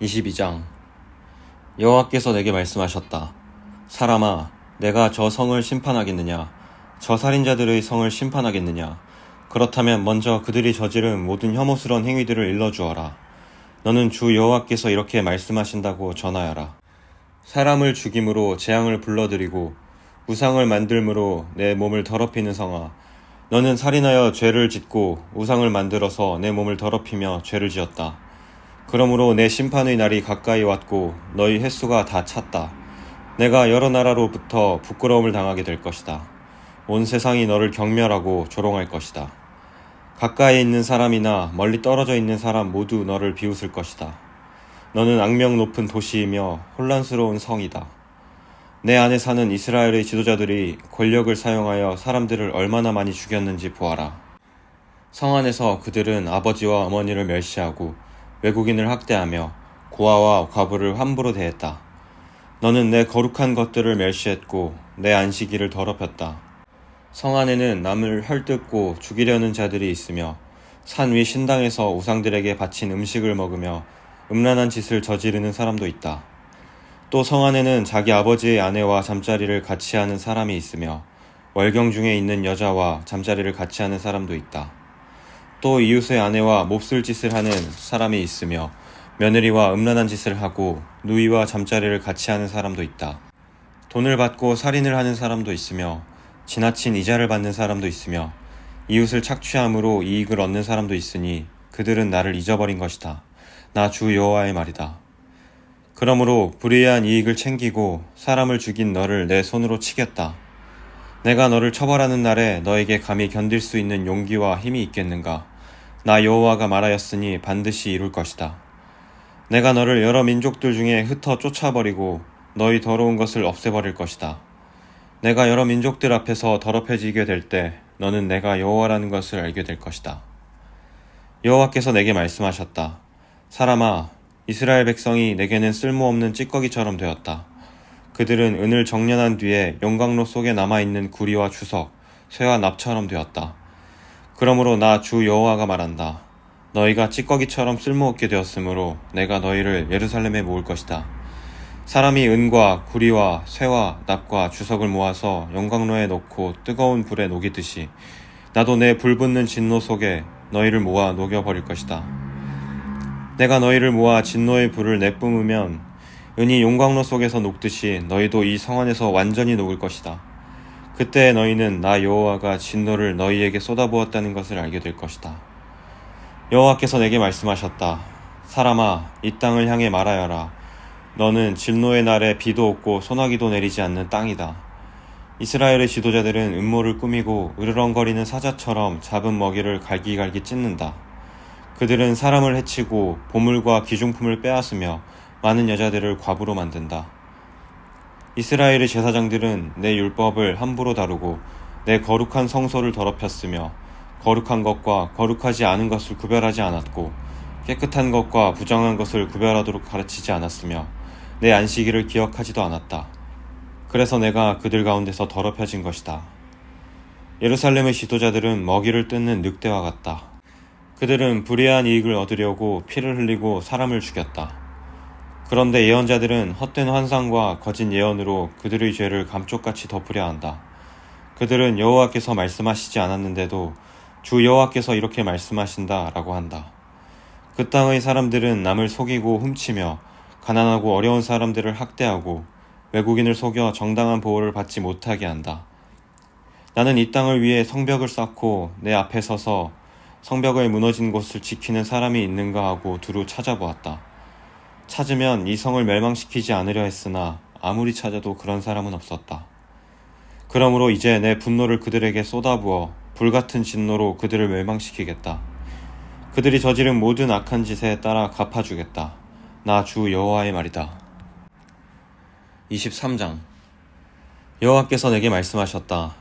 22장. 여호와께서 내게 말씀하셨다. 사람아, 내가 저 성을 심판하겠느냐? 저 살인자들의 성을 심판하겠느냐? 그렇다면 먼저 그들이 저지른 모든 혐오스러운 행위들을 일러주어라. 너는 주 여호와께서 이렇게 말씀하신다고 전하여라. 사람을 죽임으로 재앙을 불러들이고 우상을 만들므로 내 몸을 더럽히는 성아, 너는 살인하여 죄를 짓고 우상을 만들어서 내 몸을 더럽히며 죄를 지었다. 그러므로 내 심판의 날이 가까이 왔고 너희 횟수가 다 찼다. 내가 여러 나라로부터 부끄러움을 당하게 될 것이다. 온 세상이 너를 경멸하고 조롱할 것이다. 가까이 있는 사람이나 멀리 떨어져 있는 사람 모두 너를 비웃을 것이다. 너는 악명 높은 도시이며 혼란스러운 성이다. 내 안에 사는 이스라엘의 지도자들이 권력을 사용하여 사람들을 얼마나 많이 죽였는지 보아라. 성 안에서 그들은 아버지와 어머니를 멸시하고 외국인을 학대하며 고아와 과부를 함부로 대했다. 너는 내 거룩한 것들을 멸시했고 내 안식일을 더럽혔다. 성 안에는 남을 헐뜯고 죽이려는 자들이 있으며 산 위 신당에서 우상들에게 바친 음식을 먹으며 음란한 짓을 저지르는 사람도 있다. 또 성 안에는 자기 아버지의 아내와 잠자리를 같이 하는 사람이 있으며 월경 중에 있는 여자와 잠자리를 같이 하는 사람도 있다. 또 이웃의 아내와 몹쓸 짓을 하는 사람이 있으며 며느리와 음란한 짓을 하고 누이와 잠자리를 같이 하는 사람도 있다. 돈을 받고 살인을 하는 사람도 있으며 지나친 이자를 받는 사람도 있으며 이웃을 착취함으로 이익을 얻는 사람도 있으니 그들은 나를 잊어버린 것이다. 나 주 여호와의 말이다. 그러므로 불의한 이익을 챙기고 사람을 죽인 너를 내 손으로 치겠다. 내가 너를 처벌하는 날에 너에게 감히 견딜 수 있는 용기와 힘이 있겠는가? 나 여호와가 말하였으니 반드시 이룰 것이다. 내가 너를 여러 민족들 중에 흩어 쫓아버리고 너희 더러운 것을 없애버릴 것이다. 내가 여러 민족들 앞에서 더럽혀지게 될 때 너는 내가 여호와라는 것을 알게 될 것이다. 여호와께서 내게 말씀하셨다. 사람아, 이스라엘 백성이 내게는 쓸모없는 찌꺼기처럼 되었다. 그들은 은을 정련한 뒤에 용광로 속에 남아있는 구리와 주석, 쇠와 납처럼 되었다. 그러므로 나 주 여호와가 말한다. 너희가 찌꺼기처럼 쓸모없게 되었으므로 내가 너희를 예루살렘에 모을 것이다. 사람이 은과 구리와 쇠와 납과 주석을 모아서 용광로에 넣고 뜨거운 불에 녹이듯이 나도 내 불붙는 진노 속에 너희를 모아 녹여버릴 것이다. 내가 너희를 모아 진노의 불을 내뿜으면 은이 용광로 속에서 녹듯이 너희도 이 성 안에서 완전히 녹을 것이다. 그때 너희는 나 여호와가 진노를 너희에게 쏟아부었다는 것을 알게 될 것이다. 여호와께서 내게 말씀하셨다. 사람아, 이 땅을 향해 말하여라. 너는 진노의 날에 비도 없고 소나기도 내리지 않는 땅이다. 이스라엘의 지도자들은 음모를 꾸미고 으르렁거리는 사자처럼 잡은 먹이를 갈기갈기 찢는다. 그들은 사람을 해치고 보물과 귀중품을 빼앗으며 많은 여자들을 과부로 만든다. 이스라엘의 제사장들은 내 율법을 함부로 다루고 내 거룩한 성소를 더럽혔으며 거룩한 것과 거룩하지 않은 것을 구별하지 않았고 깨끗한 것과 부정한 것을 구별하도록 가르치지 않았으며 내 안식일을 기억하지도 않았다. 그래서 내가 그들 가운데서 더럽혀진 것이다. 예루살렘의 지도자들은 먹이를 뜯는 늑대와 같다. 그들은 불의한 이익을 얻으려고 피를 흘리고 사람을 죽였다. 그런데 예언자들은 헛된 환상과 거짓 예언으로 그들의 죄를 감쪽같이 덮으려 한다. 그들은 여호와께서 말씀하시지 않았는데도 주 여호와께서 이렇게 말씀하신다 라고 한다. 그 땅의 사람들은 남을 속이고 훔치며 가난하고 어려운 사람들을 학대하고 외국인을 속여 정당한 보호를 받지 못하게 한다. 나는 이 땅을 위해 성벽을 쌓고 내 앞에 서서 성벽의 무너진 곳을 지키는 사람이 있는가 하고 두루 찾아보았다. 찾으면 이 성을 멸망시키지 않으려 했으나 아무리 찾아도 그런 사람은 없었다. 그러므로 이제 내 분노를 그들에게 쏟아부어 불같은 진노로 그들을 멸망시키겠다. 그들이 저지른 모든 악한 짓에 따라 갚아주겠다. 나 주 여호와의 말이다. 23장. 여호와께서 내게 말씀하셨다.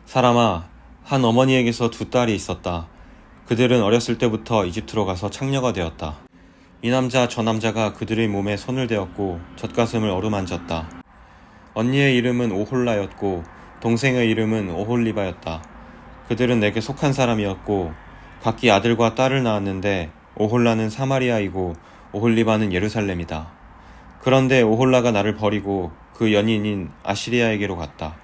사람아, 한 어머니에게서 두 딸이 있었다. 그들은 어렸을 때부터 이집트로 가서 창녀가 되었다. 이 남자 저 남자가 그들의 몸에 손을 대었고 젖가슴을 어루만졌다. 언니의 이름은 오홀라였고 동생의 이름은 오홀리바였다. 그들은 내게 속한 사람이었고 각기 아들과 딸을 낳았는데 오홀라는 사마리아이고 오홀리바는 예루살렘이다. 그런데 오홀라가 나를 버리고 그 연인인 아시리아에게로 갔다.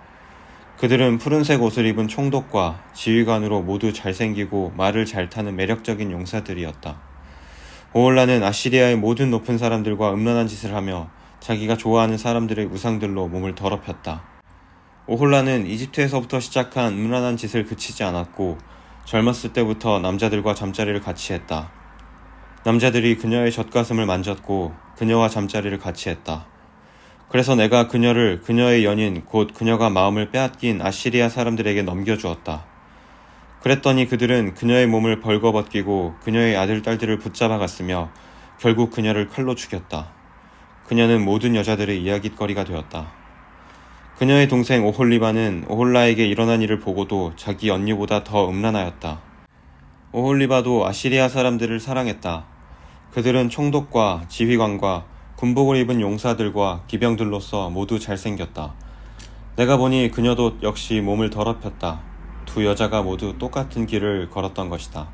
그들은 푸른색 옷을 입은 총독과 지휘관으로 모두 잘생기고 말을 잘 타는 매력적인 용사들이었다. 오홀라는 아시리아의 모든 높은 사람들과 음란한 짓을 하며 자기가 좋아하는 사람들의 우상들로 몸을 더럽혔다. 오홀라는 이집트에서부터 시작한 음란한 짓을 그치지 않았고 젊었을 때부터 남자들과 잠자리를 같이 했다. 남자들이 그녀의 젖가슴을 만졌고 그녀와 잠자리를 같이 했다. 그래서 내가 그녀를 그녀의 연인 곧 그녀가 마음을 빼앗긴 아시리아 사람들에게 넘겨주었다. 그랬더니 그들은 그녀의 몸을 벌거벗기고 그녀의 아들, 딸들을 붙잡아 갔으며 결국 그녀를 칼로 죽였다. 그녀는 모든 여자들의 이야깃거리가 되었다. 그녀의 동생 오홀리바는 오홀라에게 일어난 일을 보고도 자기 언니보다 더 음란하였다. 오홀리바도 아시리아 사람들을 사랑했다. 그들은 총독과 지휘관과 군복을 입은 용사들과 기병들로서 모두 잘생겼다. 내가 보니 그녀도 역시 몸을 더럽혔다. 두 여자가 모두 똑같은 길을 걸었던 것이다.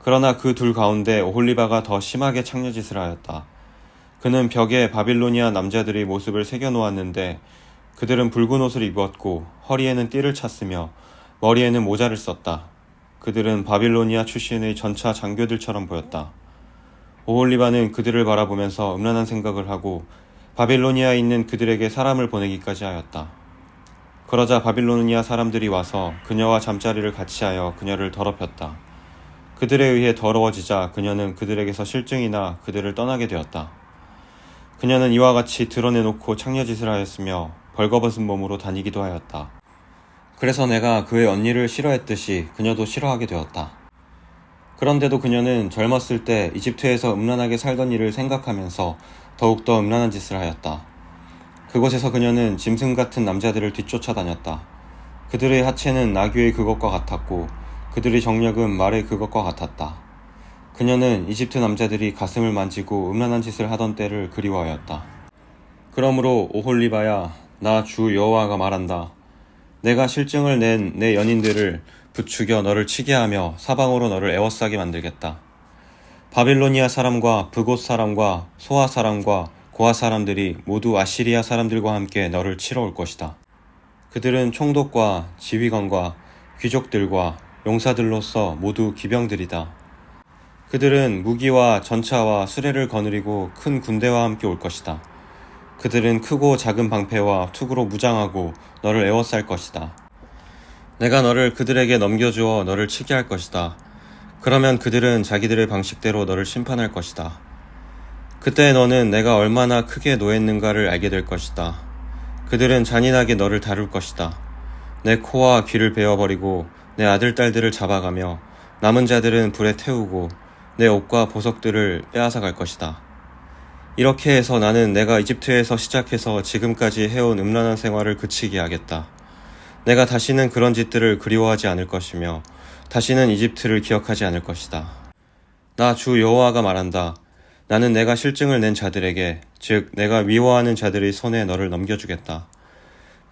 그러나 그 둘 가운데 오홀리바가 더 심하게 창녀짓을 하였다. 그는 벽에 바빌로니아 남자들의 모습을 새겨놓았는데 그들은 붉은 옷을 입었고 허리에는 띠를 찼으며 머리에는 모자를 썼다. 그들은 바빌로니아 출신의 전차 장교들처럼 보였다. 오홀리바는 그들을 바라보면서 음란한 생각을 하고 바빌로니아에 있는 그들에게 사람을 보내기까지 하였다. 그러자 바빌로니아 사람들이 와서 그녀와 잠자리를 같이 하여 그녀를 더럽혔다. 그들에 의해 더러워지자 그녀는 그들에게서 실증이나 그들을 떠나게 되었다. 그녀는 이와 같이 드러내놓고 창녀짓을 하였으며 벌거벗은 몸으로 다니기도 하였다. 그래서 내가 그의 언니를 싫어했듯이 그녀도 싫어하게 되었다. 그런데도 그녀는 젊었을 때 이집트에서 음란하게 살던 일을 생각하면서 더욱더 음란한 짓을 하였다. 그곳에서 그녀는 짐승 같은 남자들을 뒤쫓아다녔다. 그들의 하체는 나귀의 그것과 같았고 그들의 정력은 말의 그것과 같았다. 그녀는 이집트 남자들이 가슴을 만지고 음란한 짓을 하던 때를 그리워하였다. 그러므로 오홀리바야, 나 주 여호와가 말한다. 내가 실증을 낸 내 연인들을 부추겨 너를 치게 하며 사방으로 너를 에워싸게 만들겠다. 바빌로니아 사람과 북옷 사람과 소아 사람과 고아 사람들이 모두 아시리아 사람들과 함께 너를 치러 올 것이다. 그들은 총독과 지휘관과 귀족들과 용사들로서 모두 기병들이다. 그들은 무기와 전차와 수레를 거느리고 큰 군대와 함께 올 것이다. 그들은 크고 작은 방패와 투구로 무장하고 너를 에워쌀 것이다. 내가 너를 그들에게 넘겨주어 너를 치게 할 것이다. 그러면 그들은 자기들의 방식대로 너를 심판할 것이다. 그때 너는 내가 얼마나 크게 노했는가를 알게 될 것이다. 그들은 잔인하게 너를 다룰 것이다. 내 코와 귀를 베어버리고 내 아들, 딸들을 잡아가며 남은 자들은 불에 태우고 내 옷과 보석들을 빼앗아 갈 것이다. 이렇게 해서 나는 내가 이집트에서 시작해서 지금까지 해온 음란한 생활을 그치게 하겠다. 내가 다시는 그런 짓들을 그리워하지 않을 것이며 다시는 이집트를 기억하지 않을 것이다. 나 주 여호와가 말한다. 나는 내가 실증을 낸 자들에게, 즉 내가 미워하는 자들의 손에 너를 넘겨주겠다.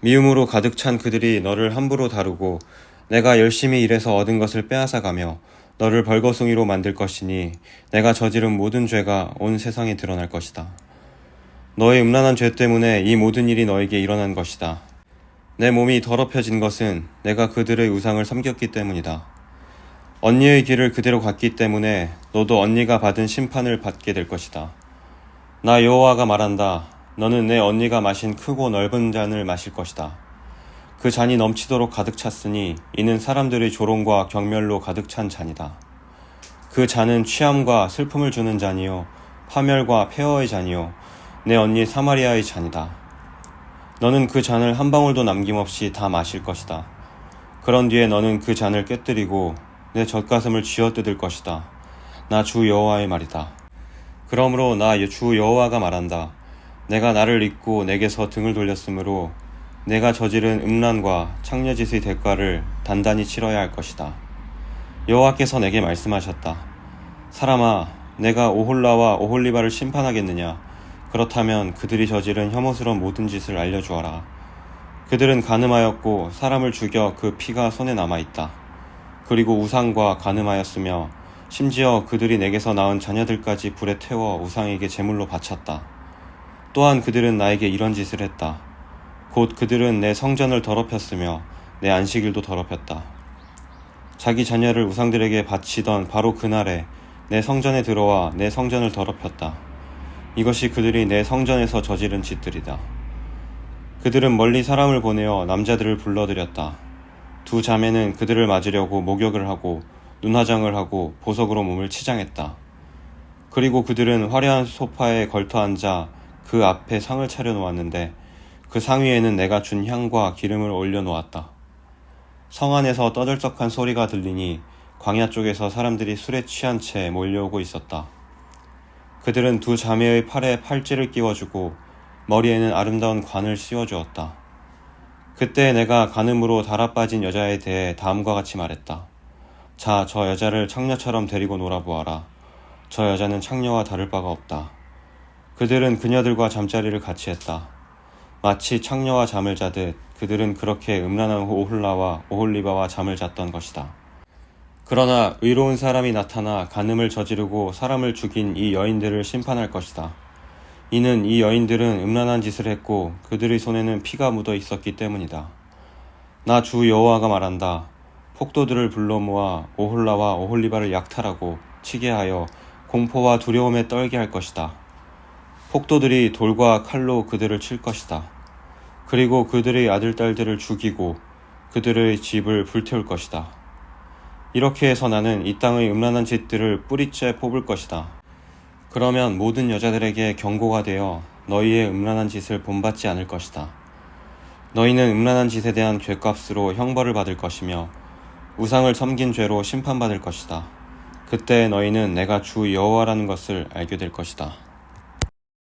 미움으로 가득 찬 그들이 너를 함부로 다루고 내가 열심히 일해서 얻은 것을 빼앗아가며 너를 벌거숭이로 만들 것이니 내가 저지른 모든 죄가 온 세상에 드러날 것이다. 너의 음란한 죄 때문에 이 모든 일이 너에게 일어난 것이다. 내 몸이 더럽혀진 것은 내가 그들의 우상을 섬겼기 때문이다. 언니의 길을 그대로 갔기 때문에 너도 언니가 받은 심판을 받게 될 것이다. 나 여호와가 말한다. 너는 내 언니가 마신 크고 넓은 잔을 마실 것이다. 그 잔이 넘치도록 가득 찼으니 이는 사람들의 조롱과 경멸로 가득 찬 잔이다. 그 잔은 취함과 슬픔을 주는 잔이요 파멸과 폐허의 잔이요 내 언니 사마리아의 잔이다. 너는 그 잔을 한 방울도 남김없이 다 마실 것이다. 그런 뒤에 너는 그 잔을 깨뜨리고 내 젖가슴을 쥐어뜯을 것이다. 나 주 여호와의 말이다. 그러므로 나 주 여호와가 말한다. 내가 나를 잊고 내게서 등을 돌렸으므로 내가 저지른 음란과 창녀짓의 대가를 단단히 치러야 할 것이다. 여호와께서 내게 말씀하셨다. 사람아, 내가 오홀라와 오홀리바를 심판하겠느냐? 그렇다면 그들이 저지른 혐오스러운 모든 짓을 알려주어라. 그들은 간음하였고 사람을 죽여 그 피가 손에 남아있다. 그리고 우상과 간음하였으며 심지어 그들이 내게서 낳은 자녀들까지 불에 태워 우상에게 제물로 바쳤다. 또한 그들은 나에게 이런 짓을 했다. 곧 그들은 내 성전을 더럽혔으며 내 안식일도 더럽혔다. 자기 자녀를 우상들에게 바치던 바로 그날에 내 성전에 들어와 내 성전을 더럽혔다. 이것이 그들이 내 성전에서 저지른 짓들이다. 그들은 멀리 사람을 보내어 남자들을 불러들였다. 두 자매는 그들을 맞으려고 목욕을 하고 눈화장을 하고 보석으로 몸을 치장했다. 그리고 그들은 화려한 소파에 걸터 앉아 그 앞에 상을 차려놓았는데 그 상 위에는 내가 준 향과 기름을 올려놓았다. 성 안에서 떠들썩한 소리가 들리니 광야 쪽에서 사람들이 술에 취한 채 몰려오고 있었다. 그들은 두 자매의 팔에 팔찌를 끼워주고 머리에는 아름다운 관을 씌워주었다. 그때 내가 간음으로 달아빠진 여자에 대해 다음과 같이 말했다. 자, 저 여자를 창녀처럼 데리고 놀아보아라. 저 여자는 창녀와 다를 바가 없다. 그들은 그녀들과 잠자리를 같이 했다. 마치 창녀와 잠을 자듯 그들은 그렇게 음란한 오홀라와 오홀리바와 잠을 잤던 것이다. 그러나 의로운 사람이 나타나 간음을 저지르고 사람을 죽인 이 여인들을 심판할 것이다. 이는 이 여인들은 음란한 짓을 했고 그들의 손에는 피가 묻어 있었기 때문이다. 나 주 여호와가 말한다. 폭도들을 불러 모아 오홀라와 오홀리바를 약탈하고 치게 하여 공포와 두려움에 떨게 할 것이다. 폭도들이 돌과 칼로 그들을 칠 것이다. 그리고 그들의 아들, 딸들을 죽이고 그들의 집을 불태울 것이다. 이렇게 해서 나는 이 땅의 음란한 짓들을 뿌리째 뽑을 것이다. 그러면 모든 여자들에게 경고가 되어 너희의 음란한 짓을 본받지 않을 것이다. 너희는 음란한 짓에 대한 죗값으로 형벌을 받을 것이며 우상을 섬긴 죄로 심판받을 것이다. 그때 너희는 내가 주 여호와라는 것을 알게 될 것이다.